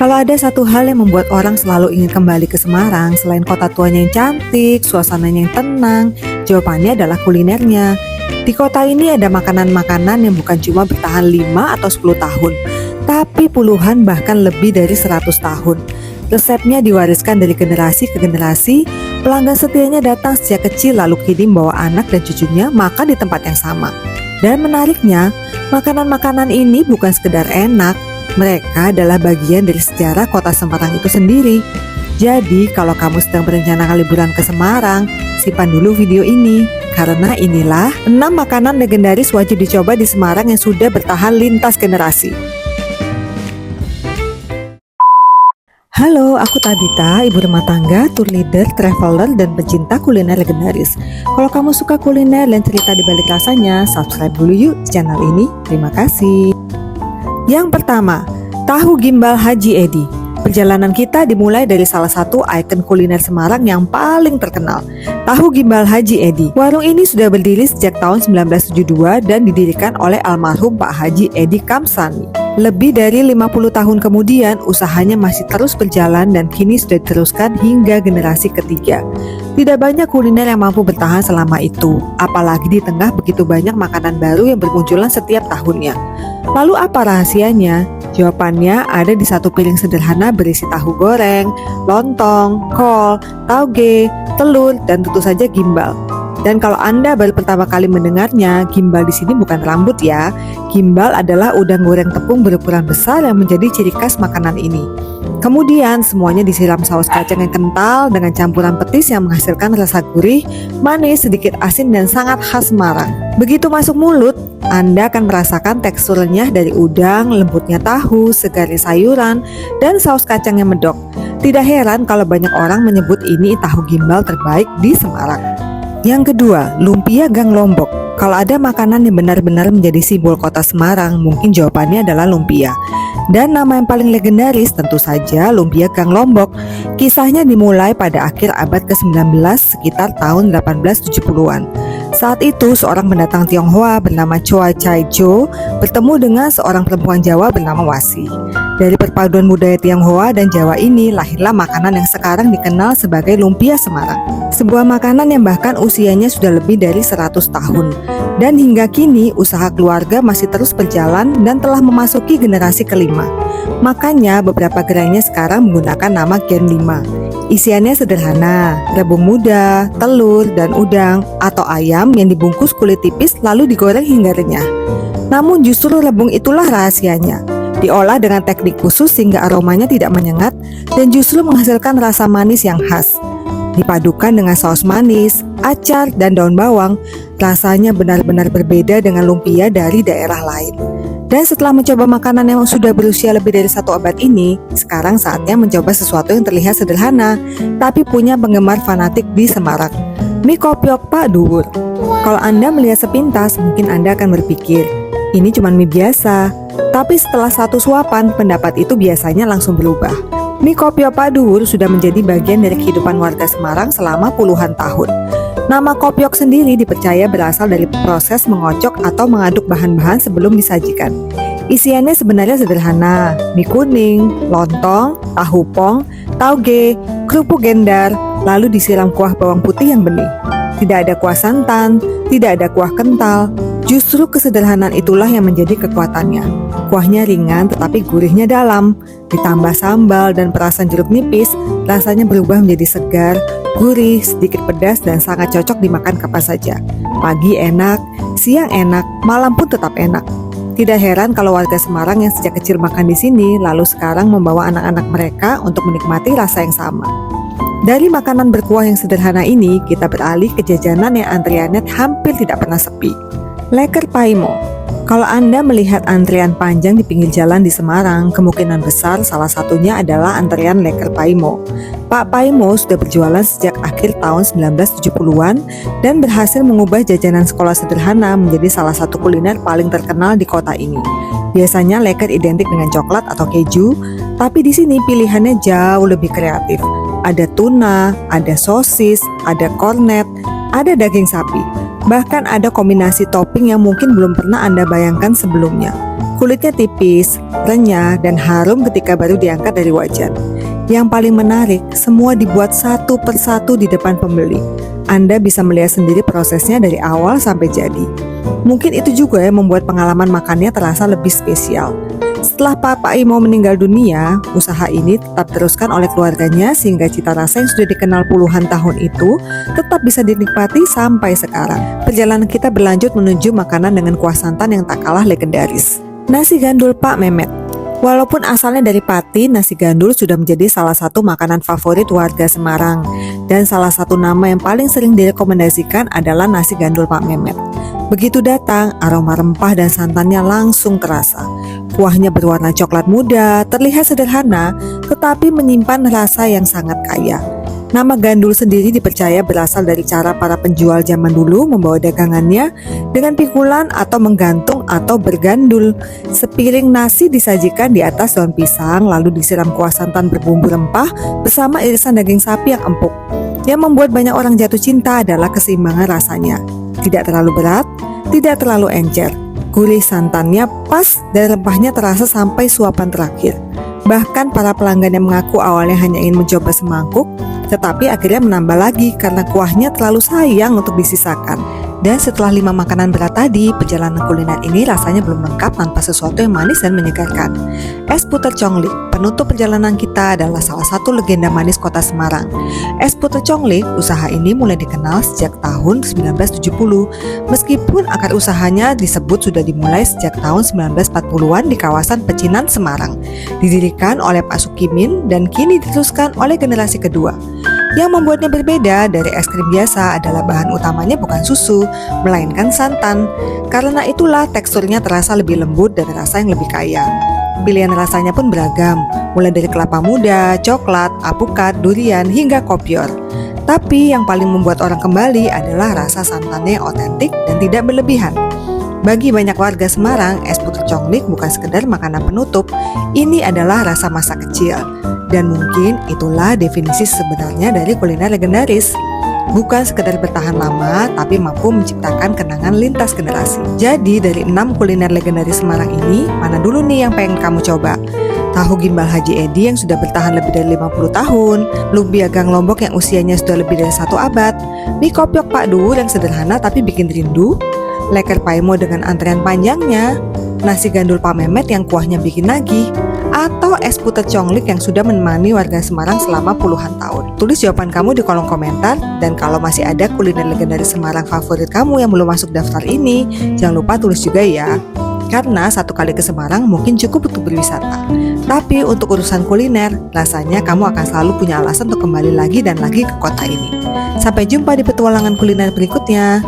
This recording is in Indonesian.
Kalau ada satu hal yang membuat orang selalu ingin kembali ke Semarang, selain kota tuanya yang cantik, suasananya yang tenang, jawabannya adalah kulinernya. Di kota ini ada makanan-makanan yang bukan cuma bertahan 5 atau 10 tahun, tapi puluhan bahkan lebih dari 100 tahun. Resepnya diwariskan dari generasi ke generasi, pelanggan setianya datang sejak kecil lalu kini membawa anak dan cucunya makan di tempat yang sama. Dan menariknya, makanan-makanan ini bukan sekedar enak, mereka adalah bagian dari sejarah kota Semarang itu sendiri. Jadi kalau kamu sedang berencana liburan ke Semarang, simpan dulu video ini, karena inilah 6 makanan legendaris wajib dicoba di Semarang yang sudah bertahan lintas generasi. Halo, aku Tabita, ibu rumah tangga, tour leader, traveler, dan pecinta kuliner legendaris. Kalau kamu suka kuliner dan cerita di balik rasanya, subscribe dulu yuk channel ini. Terima kasih. Yang pertama, tahu gimbal Haji Edi. Perjalanan kita dimulai dari salah satu ikon kuliner Semarang yang paling terkenal, tahu gimbal Haji Edi. Warung ini sudah berdiri sejak tahun 1972 dan didirikan oleh almarhum Pak Haji Edi Kamsani. Lebih dari 50 tahun kemudian, usahanya masih terus berjalan dan kini sudah diteruskan hingga generasi ketiga. Tidak banyak kuliner yang mampu bertahan selama itu, apalagi di tengah begitu banyak makanan baru yang bermunculan setiap tahunnya. Lalu apa rahasianya? Jawabannya ada di satu piring sederhana berisi tahu goreng, lontong, kol, tauge, telur, dan tentu saja gimbal. Dan kalau Anda baru pertama kali mendengarnya, gimbal di sini bukan rambut ya. Gimbal adalah udang goreng tepung berukuran besar yang menjadi ciri khas makanan ini. Kemudian semuanya disiram saus kacang yang kental dengan campuran petis yang menghasilkan rasa gurih, manis, sedikit asin, dan sangat khas Semarang. Begitu masuk mulut, Anda akan merasakan teksturnya dari udang, lembutnya tahu, segarnya sayuran, dan saus kacang yang medok. Tidak heran kalau banyak orang menyebut ini tahu gimbal terbaik di Semarang. Yang kedua, lumpia Gang Lombok. Kalau ada makanan yang benar-benar menjadi simbol kota Semarang, mungkin jawabannya adalah lumpia. Dan nama yang paling legendaris tentu saja lumpia Gang Lombok. Kisahnya dimulai pada akhir abad ke-19 sekitar tahun 1870-an. Saat itu seorang pendatang Tionghoa bernama Choa Chai Jo bertemu dengan seorang perempuan Jawa bernama Wasi. Dari perpaduan budaya Tionghoa dan Jawa ini lahirlah makanan yang sekarang dikenal sebagai lumpia Semarang. Sebuah makanan yang bahkan usianya sudah lebih dari 100 tahun. Dan hingga kini usaha keluarga masih terus berjalan dan telah memasuki generasi kelima. Makanya beberapa gerainya sekarang menggunakan nama Gen 5. Isiannya sederhana, rebung muda, telur, dan udang atau ayam yang dibungkus kulit tipis lalu digoreng hingga renyah. Namun justru rebung itulah rahasianya. Diolah dengan teknik khusus sehingga aromanya tidak menyengat dan justru menghasilkan rasa manis yang khas. Dipadukan dengan saus manis, acar, dan daun bawang, rasanya benar-benar berbeda dengan lumpia dari daerah lain. Dan setelah mencoba makanan yang sudah berusia lebih dari 1 abad ini, sekarang saatnya mencoba sesuatu yang terlihat sederhana, tapi punya penggemar fanatik di Semarang. Mie kopiok Pak Duwur. Kalau Anda melihat sepintas, mungkin Anda akan berpikir, ini cuma mie biasa. Tapi setelah satu suapan, pendapat itu biasanya langsung berubah. Mie kopiok Pak Duwur sudah menjadi bagian dari kehidupan warga Semarang selama puluhan tahun. Nama kopiok sendiri dipercaya berasal dari proses mengocok atau mengaduk bahan-bahan sebelum disajikan. Isiannya sebenarnya sederhana, mie kuning, lontong, tahu pong, tauge, kerupuk gendar, lalu disiram kuah bawang putih yang bening. Tidak ada kuah santan, tidak ada kuah kental. Justru kesederhanaan itulah yang menjadi kekuatannya. Kuahnya ringan tetapi gurihnya dalam. Ditambah sambal dan perasan jeruk nipis, rasanya berubah menjadi segar, gurih, sedikit pedas, dan sangat cocok dimakan kapan saja. Pagi enak, siang enak, malam pun tetap enak. Tidak heran kalau warga Semarang yang sejak kecil makan di sini, lalu sekarang membawa anak-anak mereka untuk menikmati rasa yang sama. Dari makanan berkuah yang sederhana ini, kita beralih ke jajanan yang antriannya hampir tidak pernah sepi. Leker Paimo. Kalau Anda melihat antrian panjang di pinggir jalan di Semarang, kemungkinan besar salah satunya adalah antrian Leker Paimo. Pak Paimo sudah berjualan sejak akhir tahun 1970-an dan berhasil mengubah jajanan sekolah sederhana menjadi salah satu kuliner paling terkenal di kota ini. Biasanya leker identik dengan coklat atau keju, tapi di sini pilihannya jauh lebih kreatif. Ada tuna, ada sosis, ada kornet, ada daging sapi. Bahkan ada kombinasi topping yang mungkin belum pernah Anda bayangkan sebelumnya. Kulitnya tipis, renyah, dan harum ketika baru diangkat dari wajan. Yang paling menarik, semua dibuat satu persatu di depan pembeli. Anda bisa melihat sendiri prosesnya dari awal sampai jadi. Mungkin itu juga yang membuat pengalaman makannya terasa lebih spesial. Setelah Papa Imo meninggal dunia, usaha ini tetap teruskan oleh keluarganya sehingga cita rasa yang sudah dikenal puluhan tahun itu tetap bisa dinikmati sampai sekarang. Perjalanan kita berlanjut menuju makanan dengan kuah santan yang tak kalah legendaris. Nasi gandul Pak Memet. Walaupun asalnya dari Pati, nasi gandul sudah menjadi salah satu makanan favorit warga Semarang. Dan salah satu nama yang paling sering direkomendasikan adalah nasi gandul Pak Memet. Begitu datang, aroma rempah dan santannya langsung terasa. Kuahnya berwarna coklat muda, terlihat sederhana, tetapi menyimpan rasa yang sangat kaya. Nama gandul sendiri dipercaya berasal dari cara para penjual zaman dulu membawa dagangannya dengan pikulan atau menggantung atau bergandul. Sepiring nasi disajikan di atas daun pisang lalu disiram kuah santan berbumbu rempah bersama irisan daging sapi yang empuk. Yang membuat banyak orang jatuh cinta adalah keseimbangan rasanya. Tidak terlalu berat, tidak terlalu encer. Gurih santannya pas dan rempahnya terasa sampai suapan terakhir. Bahkan para pelanggan yang mengaku awalnya hanya ingin mencoba semangkuk, tetapi akhirnya menambah lagi karena kuahnya terlalu sayang untuk disisakan. Dan setelah 5 makanan berat tadi, perjalanan kuliner ini rasanya belum lengkap tanpa sesuatu yang manis dan menyegarkan. Es puter conglik, penutup perjalanan kita, adalah salah satu legenda manis kota Semarang. Es puter conglik, usaha ini mulai dikenal sejak tahun 1970, meskipun akar usahanya disebut sudah dimulai sejak tahun 1940-an di kawasan Pecinan, Semarang. Didirikan oleh Pak Sukimin dan kini diteruskan oleh generasi kedua. Yang membuatnya berbeda dari es krim biasa adalah bahan utamanya bukan susu, melainkan santan. Karena itulah teksturnya terasa lebih lembut dan rasa yang lebih kaya. Pilihan rasanya pun beragam, mulai dari kelapa muda, coklat, apukat, durian, hingga kopior. Tapi yang paling membuat orang kembali adalah rasa santannya yang otentik dan tidak berlebihan. Bagi banyak warga Semarang, es puter conglik bukan sekedar makanan penutup, ini adalah rasa masa kecil. Dan mungkin itulah definisi sebenarnya dari kuliner legendaris. Bukan sekedar bertahan lama, tapi mampu menciptakan kenangan lintas generasi. Jadi dari 6 kuliner legendaris Semarang ini, mana dulu nih yang pengen kamu coba? Tahu gimbal Haji Edi yang sudah bertahan lebih dari 50 tahun, lumpia gang Lombok yang usianya sudah lebih dari 1 abad, mie kopiok Pak Dur yang sederhana tapi bikin rindu, leker paimo dengan antrean panjangnya, nasi gandul Pak Memet yang kuahnya bikin nagih, atau es puter conglik yang sudah menemani warga Semarang selama puluhan tahun. Tulis jawaban kamu di kolom komentar, dan kalau masih ada kuliner legendaris Semarang favorit kamu yang belum masuk daftar ini, jangan lupa tulis juga ya. Karena satu kali ke Semarang mungkin cukup untuk berwisata. Tapi untuk urusan kuliner, rasanya kamu akan selalu punya alasan untuk kembali lagi dan lagi ke kota ini. Sampai jumpa di petualangan kuliner berikutnya.